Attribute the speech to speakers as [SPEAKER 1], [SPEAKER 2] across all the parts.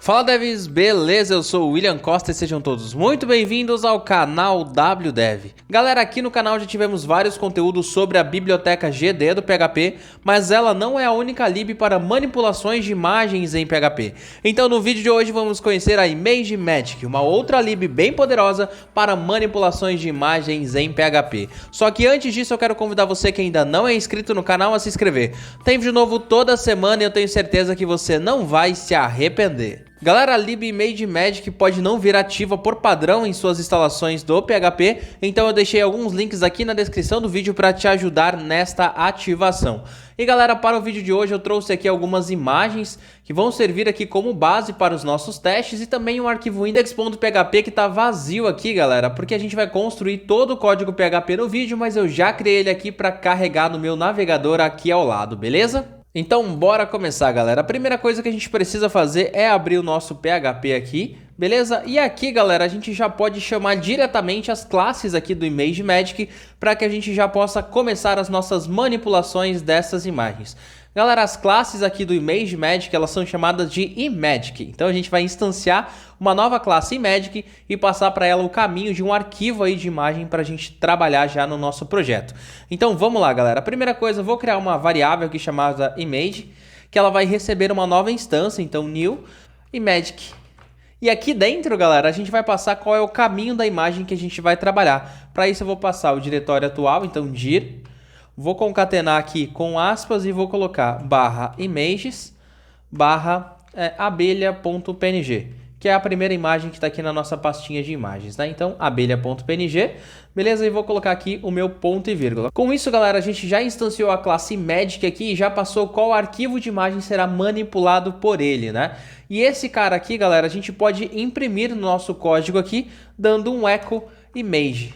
[SPEAKER 1] Fala devs, beleza? Eu sou o William Costa e sejam todos muito bem-vindos ao canal WDev. Galera, aqui no canal já tivemos vários conteúdos sobre a biblioteca GD do PHP, mas ela não é a única lib para manipulações de imagens em PHP. Então no vídeo de hoje vamos conhecer a Image Magic, uma outra lib bem poderosa para manipulações de imagens em PHP. Só que antes disso eu quero convidar você que ainda não é inscrito no canal a se inscrever. Tem vídeo novo toda semana e eu tenho certeza que você não vai se arrepender. Galera, a lib Image Magic pode não vir ativa por padrão em suas instalações do PHP, então eu deixei alguns links aqui na descrição do vídeo para te ajudar nesta ativação. E galera, para o vídeo de hoje eu trouxe aqui algumas imagens que vão servir aqui como base para os nossos testes e também um arquivo index.php que está vazio aqui, galera, porque a gente vai construir todo o código PHP no vídeo, mas eu já criei ele aqui para carregar no meu navegador aqui ao lado, beleza? Então bora começar, galera. A primeira coisa que a gente precisa fazer é abrir o nosso PHP aqui, beleza? E aqui, galera, a gente já pode chamar diretamente as classes aqui do Image Magic para que a gente já possa começar as nossas manipulações dessas imagens. Galera, as classes aqui do Image Magic, elas são chamadas de Imagic. Então a gente vai instanciar uma nova classe Imagic e passar para ela o caminho de um arquivo aí de imagem para a gente trabalhar já no nosso projeto. Então vamos lá, galera. A primeira coisa, eu vou criar uma variável aqui chamada Image, que ela vai receber uma nova instância, então new Imagic. E aqui dentro, galera, a gente vai passar qual é o caminho da imagem que a gente vai trabalhar. Para isso eu vou passar o diretório atual, então dir. Vou concatenar aqui com aspas e vou colocar /images abelha.png, que é a primeira imagem que está aqui na nossa pastinha de imagens, né? Então, abelha.png, beleza? E vou colocar aqui o meu ponto e vírgula. Com isso, galera, a gente já instanciou a classe Magic aqui e já passou qual arquivo de imagem será manipulado por ele, né? E esse cara aqui, galera, a gente pode imprimir no nosso código aqui, dando um echo image.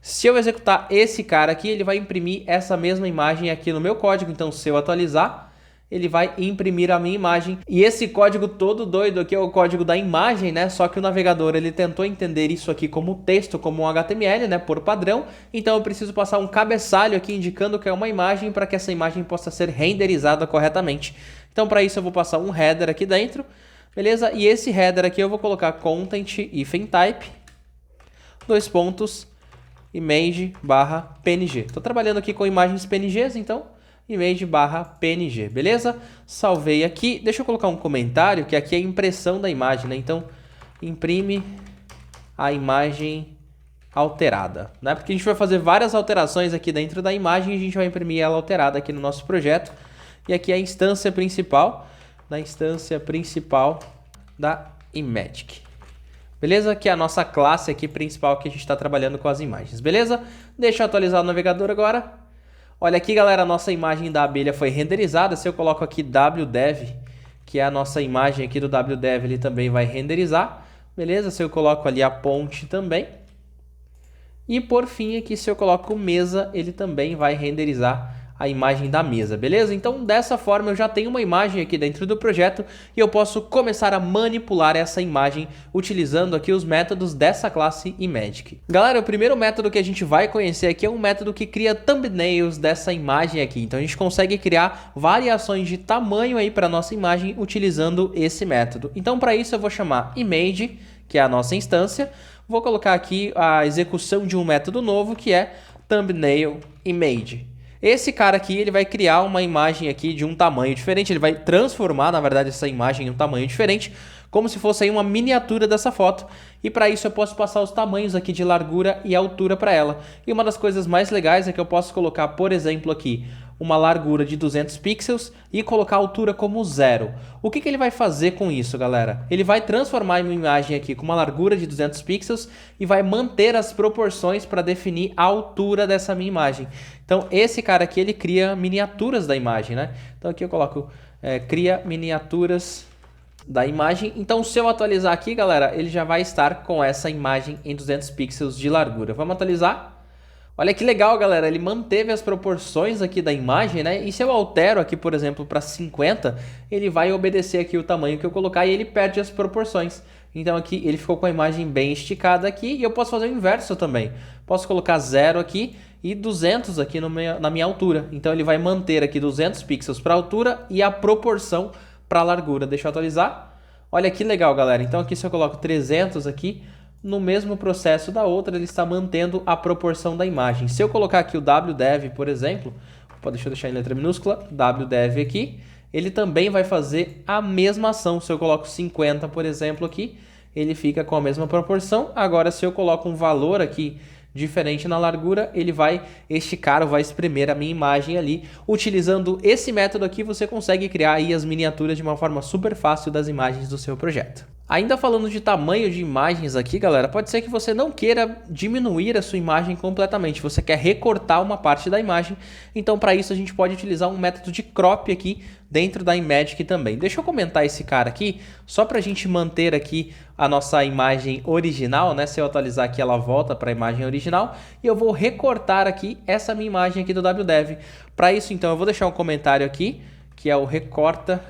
[SPEAKER 1] Se eu executar esse cara aqui, ele vai imprimir essa mesma imagem aqui no meu código. Então, se eu atualizar, ele vai imprimir a minha imagem. E esse código todo doido aqui é o código da imagem, né? Só que o navegador, ele tentou entender isso aqui como texto, como um HTML, né? Por padrão. Então, eu preciso passar um cabeçalho aqui indicando que é uma imagem para que essa imagem possa ser renderizada corretamente. Então, para isso, eu vou passar um header aqui dentro, beleza? E esse header aqui eu vou colocar content-type, dois pontos, image/png. Estou trabalhando aqui com imagens PNGs, então image/png, beleza? Salvei aqui. Deixa eu colocar um comentário, que aqui é a impressão da imagem, né? Então, imprime a imagem alterada, né? Porque a gente vai fazer várias alterações aqui dentro da imagem e a gente vai imprimir ela alterada aqui no nosso projeto. E aqui é a instância principal, da Imagic. Beleza? Que é a nossa classe aqui principal que a gente está trabalhando com as imagens, beleza? Deixa eu atualizar o navegador agora. Olha aqui, galera, a nossa imagem da abelha foi renderizada. Se eu coloco aqui WDev, que é a nossa imagem aqui do WDev, ele também vai renderizar, beleza? Se eu coloco ali a ponte também. E por fim aqui, se eu coloco mesa, ele também vai renderizar a imagem da mesa, beleza? Então dessa forma eu já tenho uma imagem aqui dentro do projeto e eu posso começar a manipular essa imagem utilizando aqui os métodos dessa classe Imagic. Galera, o primeiro método que a gente vai conhecer aqui é um método que cria thumbnails dessa imagem aqui. Então a gente consegue criar variações de tamanho aí para nossa imagem utilizando esse método. Então para isso eu vou chamar image, que é a nossa instância, vou colocar aqui a execução de um método novo que é thumbnail image. Esse cara aqui, ele vai criar uma imagem aqui de um tamanho diferente, ele vai transformar, na verdade, essa imagem em um tamanho diferente, como se fosse aí uma miniatura dessa foto. E para isso eu posso passar os tamanhos aqui de largura e altura para ela. E uma das coisas mais legais é que eu posso colocar, por exemplo, aqui uma largura de 200 pixels e colocar a altura como 0. O que ele vai fazer com isso, galera? Ele vai transformar uma imagem aqui com uma largura de 200 pixels e vai manter as proporções para definir a altura dessa minha imagem. Então esse cara aqui, ele cria miniaturas da imagem, né? Então aqui eu coloco cria miniaturas da imagem. Então se eu atualizar aqui, galera, ele já vai estar com essa imagem em 200 pixels de largura. Vamos atualizar? Olha que legal, galera, ele manteve as proporções aqui da imagem, né? E se eu altero aqui, por exemplo, para 50, ele vai obedecer aqui o tamanho que eu colocar e ele perde as proporções. Então aqui ele ficou com a imagem bem esticada aqui e eu posso fazer o inverso também. Posso colocar 0 aqui e 200 aqui na minha altura. Então ele vai manter aqui 200 pixels para a altura e a proporção para a largura. Deixa eu atualizar. Olha que legal, galera. Então aqui se eu coloco 300 aqui, no mesmo processo da outra, ele está mantendo a proporção da imagem. Se eu colocar aqui o wdev, por exemplo, deixa eu deixar em letra minúscula, wdev aqui, ele também vai fazer a mesma ação. Se eu coloco 50, por exemplo, aqui, ele fica com a mesma proporção. Agora, se eu coloco um valor aqui diferente na largura, ele vai esticar ou vai espremer a minha imagem ali. Utilizando esse método aqui, você consegue criar aí as miniaturas de uma forma super fácil das imagens do seu projeto. Ainda falando de tamanho de imagens aqui, galera, pode ser que você não queira diminuir a sua imagem completamente, você quer recortar uma parte da imagem, então para isso a gente pode utilizar um método de crop aqui dentro da Imagic também. Deixa eu comentar esse cara aqui, só para a gente manter aqui a nossa imagem original, né? Se eu atualizar aqui ela volta para a imagem original e eu vou recortar aqui essa minha imagem aqui do wdev. Para isso então eu vou deixar um comentário aqui, que é o recorta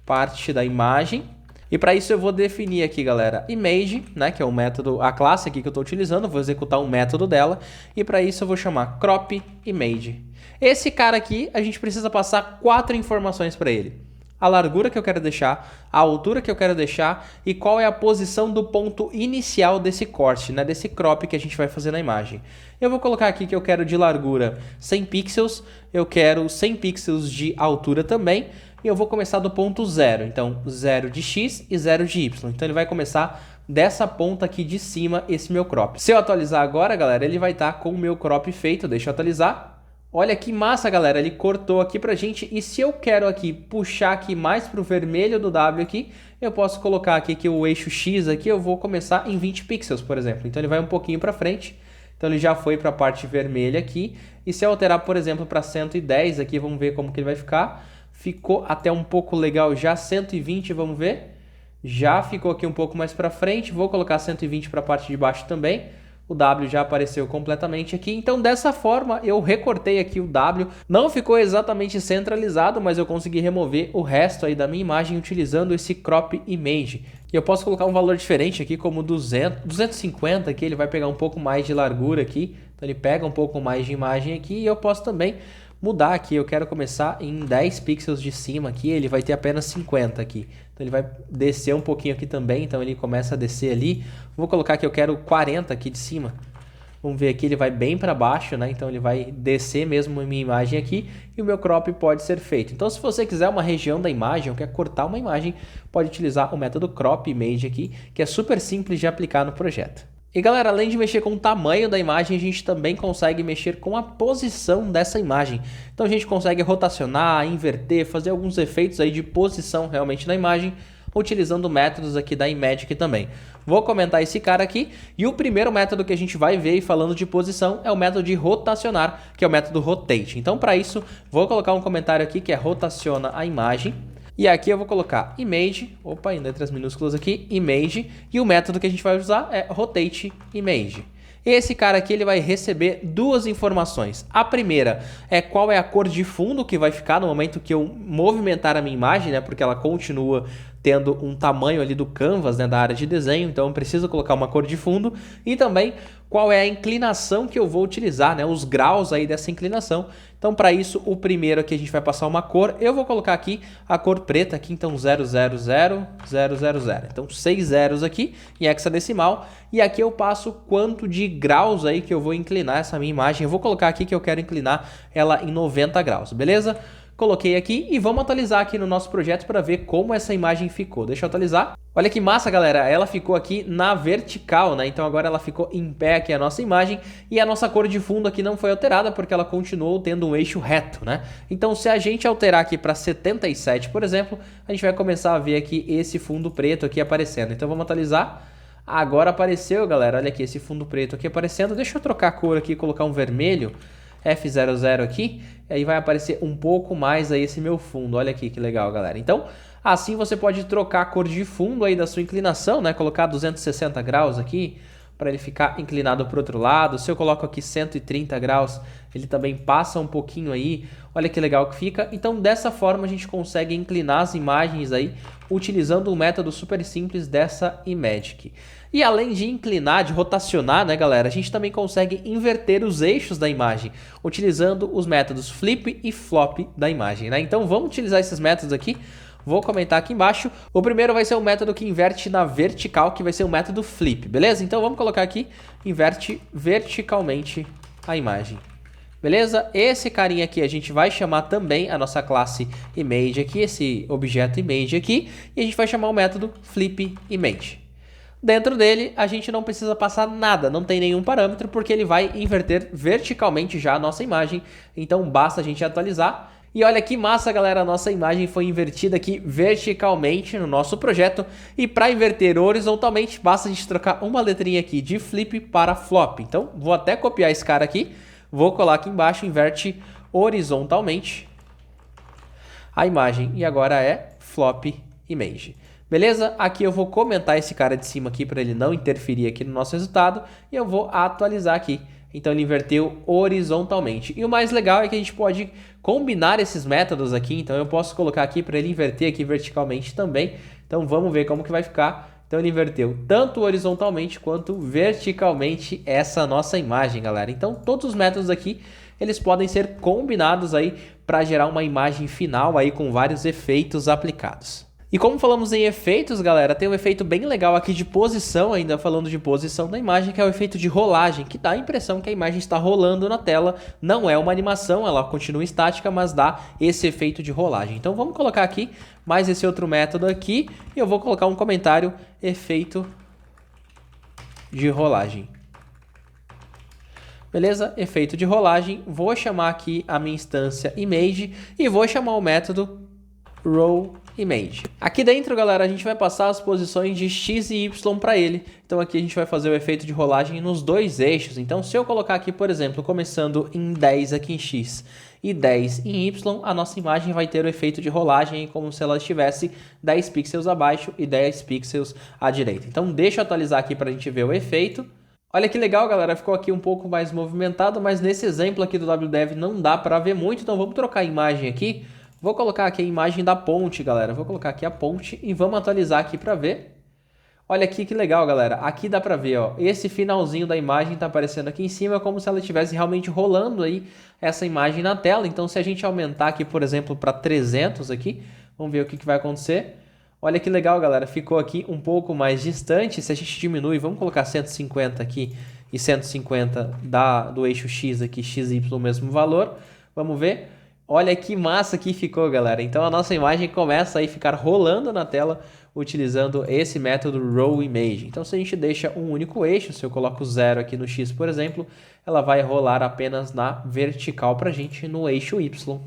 [SPEAKER 1] parte da imagem. E para isso eu vou definir aqui, galera, image, né, que é o método, a classe aqui que eu estou utilizando, vou executar um método dela, e para isso eu vou chamar crop image. Esse cara aqui, a gente precisa passar 4 informações para ele. A largura que eu quero deixar, a altura que eu quero deixar e qual é a posição do ponto inicial desse corte, né, desse crop que a gente vai fazer na imagem. Eu vou colocar aqui que eu quero de largura 100 pixels, eu quero 100 pixels de altura também, e eu vou começar do ponto 0, então 0 de x e 0 de y. Então ele vai começar dessa ponta aqui de cima esse meu crop. Se eu atualizar agora, galera, ele vai estar com o meu crop feito. Deixa eu atualizar. Olha que massa, galera, ele cortou aqui pra gente. E se eu quero aqui puxar aqui mais pro vermelho do W aqui, eu posso colocar aqui que o eixo X aqui eu vou começar em 20 pixels, por exemplo. Então ele vai um pouquinho para frente. Então ele já foi para a parte vermelha aqui. E se eu alterar, por exemplo, para 110 aqui, vamos ver como que ele vai ficar. Ficou até um pouco legal já, 120, vamos ver. Já ficou aqui um pouco mais para frente. Vou colocar 120 para a parte de baixo também. O W já apareceu completamente aqui. Então dessa forma eu recortei aqui o W. Não ficou exatamente centralizado, mas eu consegui remover o resto aí da minha imagem utilizando esse crop image. E eu posso colocar um valor diferente aqui como 250, que ele vai pegar um pouco mais de largura aqui. Então ele pega um pouco mais de imagem aqui e eu posso também mudar aqui, eu quero começar em 10 pixels de cima aqui, ele vai ter apenas 50 aqui. Então ele vai descer um pouquinho aqui também, então ele começa a descer ali. Vou colocar que eu quero 40 aqui de cima. Vamos ver aqui, ele vai bem para baixo, né? Então ele vai descer mesmo a minha imagem aqui e o meu crop pode ser feito. Então se você quiser uma região da imagem ou quer cortar uma imagem, pode utilizar o método crop image aqui, que é super simples de aplicar no projeto. E galera, além de mexer com o tamanho da imagem, a gente também consegue mexer com a posição dessa imagem. Então a gente consegue rotacionar, inverter, fazer alguns efeitos aí de posição realmente na imagem, utilizando métodos aqui da Imagic também. Vou comentar esse cara aqui, e o primeiro método que a gente vai ver falando de posição é o método de rotacionar, que é o método rotate. Então para isso, vou colocar um comentário aqui que é rotaciona a imagem. E aqui eu vou colocar image, opa, em letras minúsculas aqui, image, e o método que a gente vai usar é rotate image. Esse cara aqui ele vai receber duas informações. A primeira é qual é a cor de fundo que vai ficar no momento que eu movimentar a minha imagem, né? Porque ela continua tendo um tamanho ali do canvas, né, da área de desenho, então eu preciso colocar uma cor de fundo. E também qual é a inclinação que eu vou utilizar, né, os graus aí dessa inclinação. Então para isso o primeiro aqui a gente vai passar uma cor, eu vou colocar aqui a cor preta aqui, então 000000. Então 6 zeros aqui em hexadecimal, e aqui eu passo quanto de graus aí que eu vou inclinar essa minha imagem. Eu vou colocar aqui que eu quero inclinar ela em 90 graus, beleza? Coloquei aqui e vamos atualizar aqui no nosso projeto para ver como essa imagem ficou. Deixa eu atualizar. Olha que massa, galera. Ela ficou aqui na vertical, né? Então agora ela ficou em pé aqui a nossa imagem e a nossa cor de fundo aqui não foi alterada porque ela continuou tendo um eixo reto, né? Então se a gente alterar aqui para 77, por exemplo, a gente vai começar a ver aqui esse fundo preto aqui aparecendo. Então vamos atualizar. Agora apareceu, galera. Olha aqui esse fundo preto aqui aparecendo. Deixa eu trocar a cor aqui e colocar um vermelho. F00 aqui, e aí vai aparecer um pouco mais aí esse meu fundo. Olha aqui que legal, galera. Então, assim você pode trocar a cor de fundo aí da sua inclinação, né? Colocar 260 graus aqui, para ele ficar inclinado para o outro lado. Se eu coloco aqui 130 graus, ele também passa um pouquinho aí. Olha que legal que fica. Então, dessa forma, a gente consegue inclinar as imagens aí, utilizando um método super simples dessa Imagic. E além de inclinar, de rotacionar, né, galera, a gente também consegue inverter os eixos da imagem, utilizando os métodos flip e flop da imagem, né? Então, vamos utilizar esses métodos aqui. Vou comentar aqui embaixo. O primeiro vai ser o método que inverte na vertical, que vai ser o método flip, beleza? Então vamos colocar aqui, inverte verticalmente a imagem. Beleza? Esse carinha aqui a gente vai chamar também a nossa classe image aqui, esse objeto image aqui, e a gente vai chamar o método flip image. Dentro dele a gente não precisa passar nada, não tem nenhum parâmetro, porque ele vai inverter verticalmente já a nossa imagem, então basta a gente atualizar. E olha que massa, galera, a nossa imagem foi invertida aqui verticalmente no nosso projeto, e para inverter horizontalmente basta a gente trocar uma letrinha aqui de flip para flop. Então vou até copiar esse cara aqui. Vou colar aqui embaixo, inverte horizontalmente a imagem. E agora é flop image. Beleza? Aqui eu vou comentar esse cara de cima aqui para ele não interferir aqui no nosso resultado. E eu vou atualizar aqui. Então ele inverteu horizontalmente. E o mais legal é que a gente pode combinar esses métodos aqui. Então eu posso colocar aqui para ele inverter aqui verticalmente também. Então vamos ver como que vai ficar. Então ele inverteu tanto horizontalmente quanto verticalmente essa nossa imagem, galera. Então todos os métodos aqui, eles podem ser combinados aí para gerar uma imagem final aí com vários efeitos aplicados. E como falamos em efeitos, galera, tem um efeito bem legal aqui de posição, ainda falando de posição da imagem, que é o efeito de rolagem, que dá a impressão que a imagem está rolando na tela. Não é uma animação, ela continua estática, mas dá esse efeito de rolagem. Então vamos colocar aqui mais esse outro método aqui, e eu vou colocar um comentário, efeito de rolagem. Beleza? Efeito de rolagem. Vou chamar aqui a minha instância image e vou chamar o método row image. Aqui dentro, galera, a gente vai passar as posições de x e y para ele. Então aqui a gente vai fazer o efeito de rolagem nos dois eixos. Então se eu colocar aqui, por exemplo, começando em 10 aqui em x e 10 em y, a nossa imagem vai ter o efeito de rolagem como se ela estivesse 10 pixels abaixo e 10 pixels à direita. Então deixa eu atualizar aqui para a gente ver o efeito. Olha que legal, galera, ficou aqui um pouco mais movimentado, mas nesse exemplo aqui do WDev não dá para ver muito, então vamos trocar a imagem aqui. Vou colocar aqui a imagem da ponte, galera. Vou colocar aqui a ponte e vamos atualizar aqui para ver. Olha aqui que legal, galera. Aqui dá para ver, ó, esse finalzinho da imagem está aparecendo aqui em cima, como se ela estivesse realmente rolando aí essa imagem na tela. Então, se a gente aumentar aqui, por exemplo, para 300 aqui, vamos ver o que vai acontecer. Olha que legal, galera. Ficou aqui um pouco mais distante. Se a gente diminui, vamos colocar 150 aqui e 150 do eixo X aqui, XY, o mesmo valor. Vamos ver. Olha que massa que ficou, galera. Então a nossa imagem começa a ficar rolando na tela utilizando esse método row image. Então se a gente deixa um único eixo, se eu coloco 0 aqui no X, por exemplo, ela vai rolar apenas na vertical para a gente no eixo Y.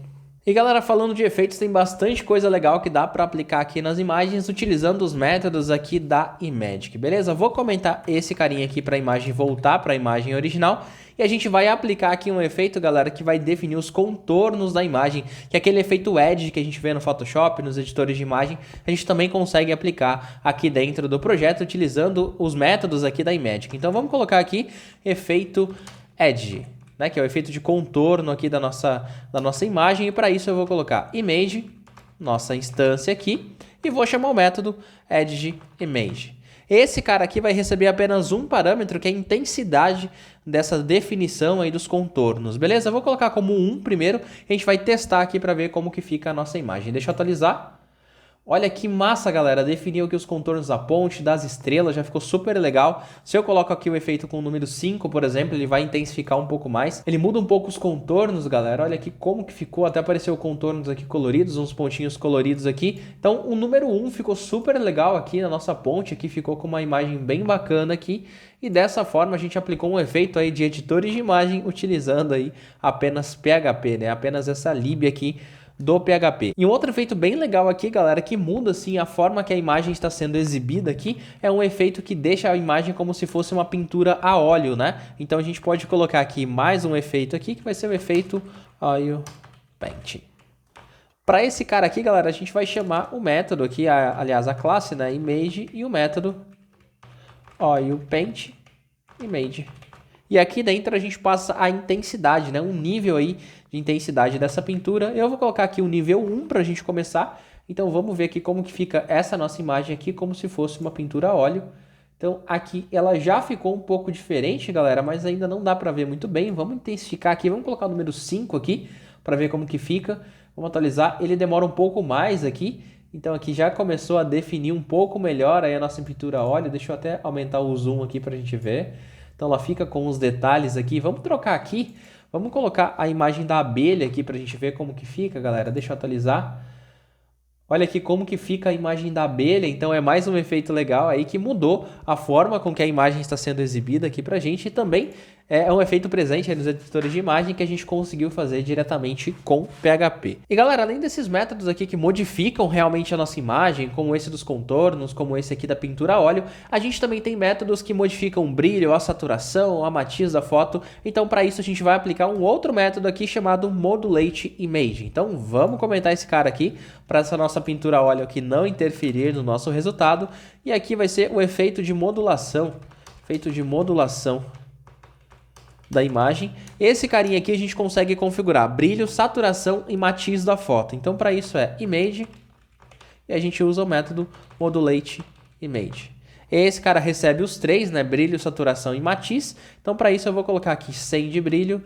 [SPEAKER 1] E galera, falando de efeitos, tem bastante coisa legal que dá para aplicar aqui nas imagens utilizando os métodos aqui da Imagic, beleza? Vou comentar esse carinha aqui para a imagem voltar para a imagem original e a gente vai aplicar aqui um efeito, galera, que vai definir os contornos da imagem, que é aquele efeito edge que a gente vê no Photoshop, nos editores de imagem, a gente também consegue aplicar aqui dentro do projeto utilizando os métodos aqui da Imagic. Então vamos colocar aqui efeito edge, né, que é o efeito de contorno aqui da nossa imagem, e para isso eu vou colocar image, nossa instância aqui, e vou chamar o método edge image. Esse cara aqui vai receber apenas um parâmetro, que é a intensidade dessa definição aí dos contornos, beleza? Eu vou colocar como 1 primeiro, e a gente vai testar aqui para ver como que fica a nossa imagem. Deixa eu atualizar. Olha que massa, galera, definiu aqui os contornos da ponte, das estrelas, já ficou super legal. Se eu coloco aqui o efeito com o número 5, por exemplo, ele vai intensificar um pouco mais. Ele muda um pouco os contornos, galera, olha aqui como que ficou, até apareceu contornos aqui coloridos, uns pontinhos coloridos aqui. Então o número 1 ficou super legal aqui na nossa ponte, aqui ficou com uma imagem bem bacana aqui. E dessa forma a gente aplicou um efeito aí de editores de imagem utilizando aí apenas PHP, né? Apenas essa lib aqui do PHP. E um outro efeito bem legal aqui, galera, que muda assim a forma que a imagem está sendo exibida aqui, é um efeito que deixa a imagem como se fosse uma pintura a óleo, né? Então a gente pode colocar aqui mais um efeito aqui, que vai ser o efeito Oil Paint. Para esse cara aqui, galera, a gente vai chamar o método aqui, aliás, a classe, né, image, e o método Oil Paint Image. E aqui dentro a gente passa a intensidade, né? Um nível aí de intensidade dessa pintura. Eu vou colocar aqui o nível 1 para a gente começar. Então vamos ver aqui como que fica essa nossa imagem aqui, como se fosse uma pintura a óleo. Então aqui ela já ficou um pouco diferente, galera, mas ainda não dá para ver muito bem. Vamos intensificar aqui, vamos colocar o número 5 aqui para ver como que fica. Vamos atualizar, ele demora um pouco mais aqui. Então aqui já começou a definir um pouco melhor aí a nossa pintura a óleo. Deixa eu até aumentar o zoom aqui para a gente ver. Então ela fica com os detalhes aqui. Vamos trocar aqui. Vamos colocar a imagem da abelha aqui para a gente ver como que fica, galera. Deixa eu atualizar. Olha aqui como que fica a imagem da abelha, então é mais um efeito legal aí que mudou a forma com que a imagem está sendo exibida aqui pra gente e também é um efeito presente aí nos editores de imagem que a gente conseguiu fazer diretamente com PHP. E galera, além desses métodos aqui que modificam realmente a nossa imagem, como esse dos contornos, como esse aqui da pintura a óleo, a gente também tem métodos que modificam o brilho, a saturação, a matiz da foto, então para isso a gente vai aplicar um outro método aqui chamado Modulate Image. Então vamos comentar esse cara aqui para essa nossa pintura a óleo aqui não interferir no nosso resultado. E aqui vai ser o efeito de modulação, da imagem. Esse carinha aqui a gente consegue configurar brilho, saturação e matiz da foto. Então para isso é Image e a gente usa o método Modulate Image. Esse cara recebe os três, né? Brilho, saturação e matiz. Então para isso eu vou colocar aqui 100 de brilho,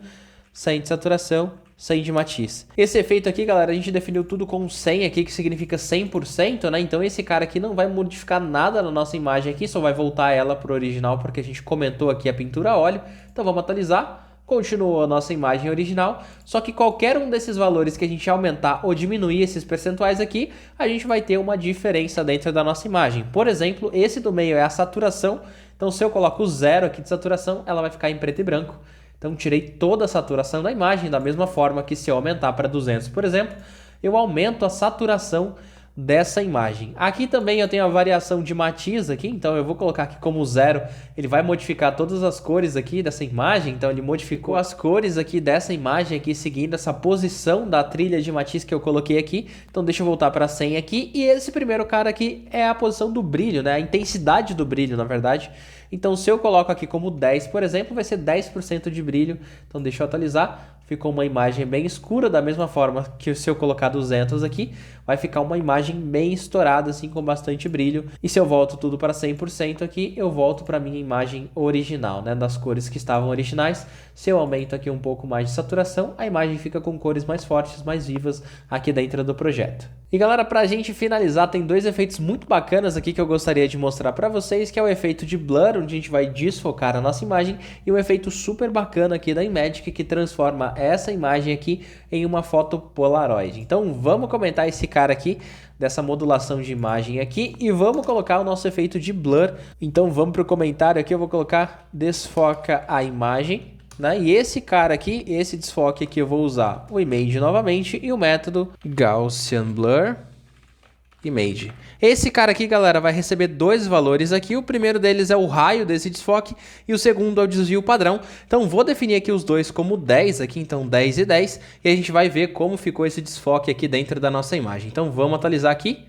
[SPEAKER 1] 100 de saturação, 100 de matiz. Esse efeito aqui, galera, a gente definiu tudo com 100 aqui, que significa 100%, né? Então esse cara aqui não vai modificar nada na nossa imagem aqui, só vai voltar ela para o original, porque a gente comentou aqui a pintura a óleo. Então vamos atualizar. Continuou a nossa imagem original, só que qualquer um desses valores que a gente aumentar ou diminuir esses percentuais aqui, a gente vai ter uma diferença dentro da nossa imagem. Por exemplo, esse do meio é a saturação, então se eu coloco o 0 aqui de saturação, ela vai ficar em preto e branco. Então tirei toda a saturação da imagem, da mesma forma que se eu aumentar para 200, por exemplo, eu aumento a saturação dessa imagem. Aqui também eu tenho a variação de matiz aqui, então eu vou colocar aqui como 0, ele vai modificar todas as cores aqui dessa imagem, então ele modificou as cores aqui dessa imagem aqui, seguindo essa posição da trilha de matiz que eu coloquei aqui. Então deixa eu voltar para 100 aqui, e esse primeiro cara aqui é a posição do brilho, né? A intensidade do brilho, na verdade. Então se eu coloco aqui como 10, por exemplo, vai ser 10% de brilho. Então deixa eu atualizar. Ficou uma imagem bem escura, da mesma forma que se eu colocar 200 aqui, vai ficar uma imagem bem estourada, assim, com bastante brilho. E se eu volto tudo para 100% aqui, eu volto para a minha imagem original, né, das cores que estavam originais. Se eu aumento aqui um pouco mais de saturação, a imagem fica com cores mais fortes, mais vivas aqui dentro do projeto. E galera, para a gente finalizar, tem dois efeitos muito bacanas aqui que eu gostaria de mostrar para vocês, que é o efeito de blur, onde a gente vai desfocar a nossa imagem, e um efeito super bacana aqui da Imagic, que transforma essa imagem aqui em uma foto Polaroid. Então vamos comentar esse cara aqui, dessa modulação de imagem aqui, e vamos colocar o nosso efeito de blur. Então vamos para o comentário aqui, eu vou colocar desfoca a imagem, né? E esse cara aqui, esse desfoque aqui, eu vou usar o Image novamente e o método Gaussian Blur Image. Esse cara aqui, galera, vai receber dois valores aqui. O primeiro deles é o raio desse desfoque e o segundo é o desvio padrão. Então vou definir aqui os dois como 10 aqui, então 10 e 10, e a gente vai ver como ficou esse desfoque aqui dentro da nossa imagem. Então vamos atualizar aqui.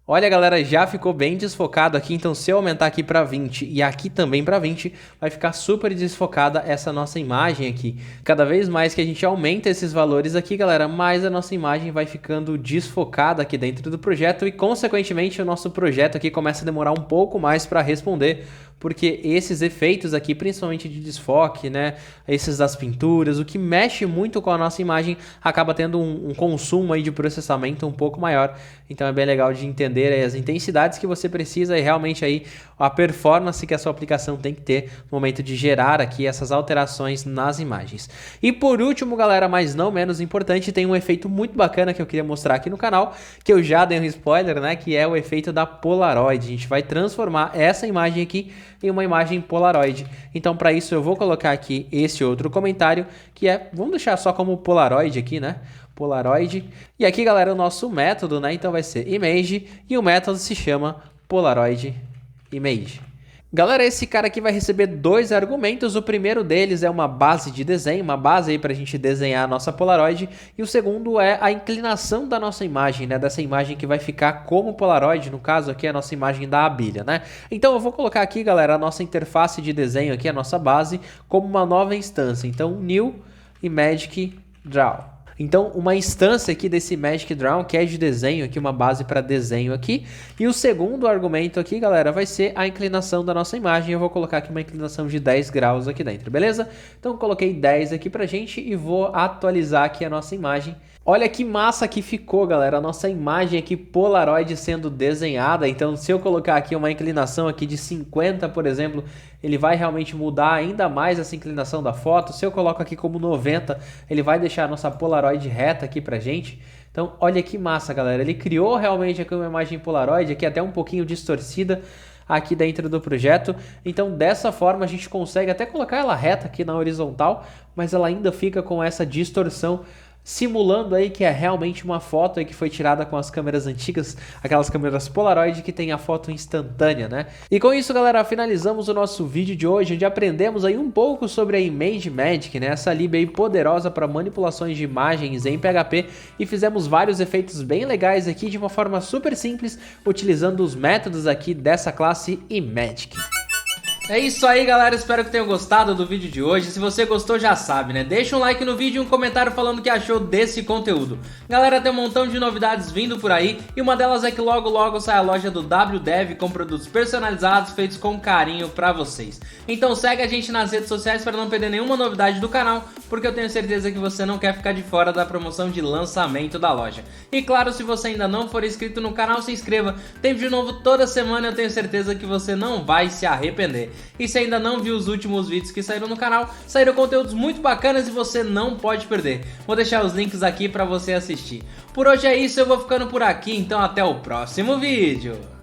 [SPEAKER 1] Olha, galera, já ficou bem desfocado aqui, então se eu aumentar aqui para 20 e aqui também para 20, vai ficar super desfocada essa nossa imagem aqui. Cada vez mais que a gente aumenta esses valores aqui, galera, mais a nossa imagem vai ficando desfocada aqui dentro do projeto e, consequentemente, o nosso projeto aqui começa a demorar um pouco mais para responder, porque esses efeitos aqui, principalmente de desfoque, né, esses das pinturas, o que mexe muito com a nossa imagem, acaba tendo um consumo aí de processamento um pouco maior. Então é bem legal de entender aí as intensidades que você precisa e realmente aí a performance que a sua aplicação tem que ter no momento de gerar aqui essas alterações nas imagens. E por último, galera, mas não menos importante, tem um efeito muito bacana que eu queria mostrar aqui no canal, que eu já dei um spoiler, né, que é o efeito da Polaroid. A gente vai transformar essa imagem aqui em uma imagem Polaroid. Então para isso eu vou colocar aqui esse outro comentário, que é, vamos deixar só como Polaroid aqui, né? Polaroid. E aqui, galera, o nosso método, né? Então vai ser Image e o método se chama Polaroid Image. Galera, esse cara aqui vai receber dois argumentos. O primeiro deles é uma base de desenho, uma base aí para a gente desenhar a nossa Polaroid. E o segundo é a inclinação da nossa imagem, né? Dessa imagem que vai ficar como Polaroid, no caso aqui é a nossa imagem da abelha, né? Então eu vou colocar aqui, galera, a nossa interface de desenho aqui, a nossa base, como uma nova instância. Então, New Imagic Draw. Então, uma instância aqui desse Magic Draw, que é de desenho aqui, uma base para desenho aqui. E o segundo argumento aqui, galera, vai ser a inclinação da nossa imagem. Eu vou colocar aqui uma inclinação de 10 graus aqui dentro, beleza? Então, coloquei 10 aqui pra gente e vou atualizar aqui a nossa imagem. Olha que massa que ficou, galera, a nossa imagem aqui Polaroid sendo desenhada. Então, se eu colocar aqui uma inclinação aqui de 50, por exemplo, ele vai realmente mudar ainda mais essa inclinação da foto. Se eu coloco aqui como 90, ele vai deixar a nossa Polaroid reta aqui pra gente. Então, olha que massa, galera. Ele criou realmente aqui uma imagem Polaroid, aqui até um pouquinho distorcida aqui dentro do projeto. Então, dessa forma, a gente consegue até colocar ela reta aqui na horizontal, mas ela ainda fica com essa distorção, simulando aí que é realmente uma foto aí que foi tirada com as câmeras antigas, aquelas câmeras Polaroid que tem a foto instantânea, né? E com isso, galera, finalizamos o nosso vídeo de hoje, onde aprendemos aí um pouco sobre a Image Magic, né? Essa lib aí poderosa para manipulações de imagens em PHP, e fizemos vários efeitos bem legais aqui de uma forma super simples, utilizando os métodos aqui dessa classe Imagic. É isso aí, galera, espero que tenham gostado do vídeo de hoje. Se você gostou, já sabe, né? Deixa um like no vídeo e um comentário falando o que achou desse conteúdo. Galera, tem um montão de novidades vindo por aí, e uma delas é que logo logo sai a loja do WDev com produtos personalizados feitos com carinho pra vocês. Então segue a gente nas redes sociais para não perder nenhuma novidade do canal, porque eu tenho certeza que você não quer ficar de fora da promoção de lançamento da loja. E claro, se você ainda não for inscrito no canal, se inscreva. Tem vídeo novo toda semana, eu tenho certeza que você não vai se arrepender. E se ainda não viu os últimos vídeos que saíram no canal, saíram conteúdos muito bacanas e você não pode perder. Vou deixar os links aqui para você assistir. Por hoje é isso, eu vou ficando por aqui, então até o próximo vídeo.